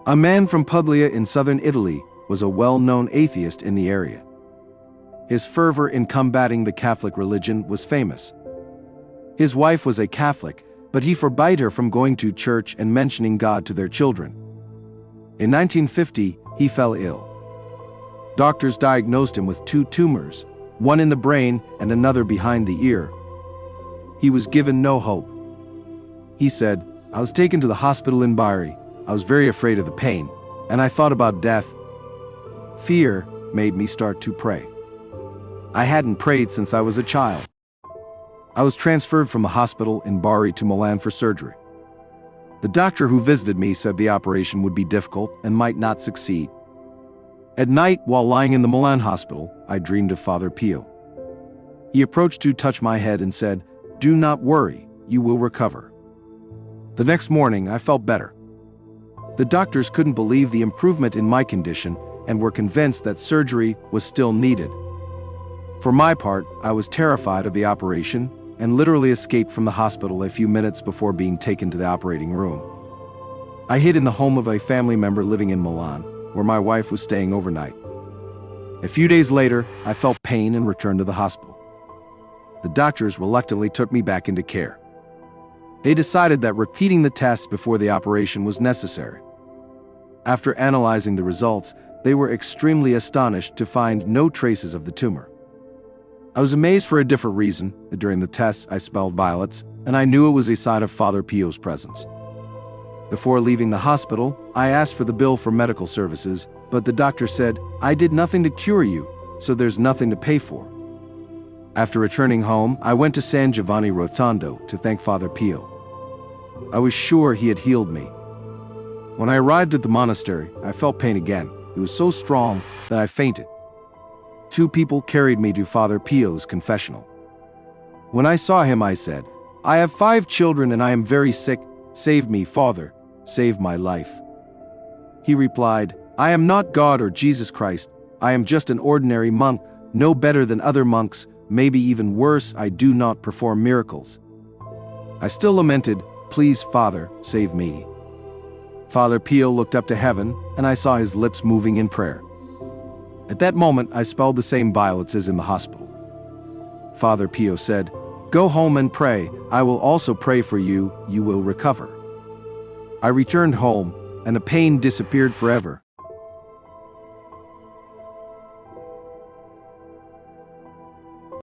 A man from Puglia in southern Italy was a well-known atheist in the area. His fervor in combating the Catholic religion was famous. His wife was a Catholic, but he forbade her from going to church and mentioning God to their children. In 1950, he fell ill. Doctors diagnosed him with 2 tumors, one in the brain and another behind the ear. He was given no hope. He said, "I was taken to the hospital in Bari. I was very afraid of the pain, and I thought about death. Fear made me start to pray. I hadn't prayed since I was a child." I was transferred from the hospital in Bari to Milan for surgery. The doctor who visited me said the operation would be difficult and might not succeed. At night, while lying in the Milan hospital, I dreamed of Father Pio. He approached to touch my head and said, "Do not worry, you will recover." The next morning, I felt better. The doctors couldn't believe the improvement in my condition and were convinced that surgery was still needed. For my part, I was terrified of the operation and literally escaped from the hospital a few minutes before being taken to the operating room. I hid in the home of a family member living in Milan, where my wife was staying overnight. A few days later, I felt pain and returned to the hospital. The doctors reluctantly took me back into care. They decided that repeating the tests before the operation was necessary. After analyzing the results, they were extremely astonished to find no traces of the tumor. I was amazed for a different reason. During the tests, I smelled violets, and I knew it was a sign of Father Pio's presence. Before leaving the hospital, I asked for the bill for medical services, but the doctor said, "I did nothing to cure you, so there's nothing to pay for." After returning home, I went to San Giovanni Rotondo to thank Father Pio. I was sure he had healed me. When I arrived at the monastery, I felt pain again. It was so strong that I fainted. 2 people carried me to Father Pio's confessional. When I saw him, I said, "I have 5 children and I am very sick. Save me, Father. Save my life." He replied, "I am not God or Jesus Christ. I am just an ordinary monk, no better than other monks, maybe even worse. I do not perform miracles." I still lamented, "Please, Father, save me." Father Pio looked up to heaven, and I saw his lips moving in prayer. At that moment, I smelled the same violets as in the hospital. Father Pio said, "Go home and pray. I will also pray for you. You will recover." I returned home, and the pain disappeared forever.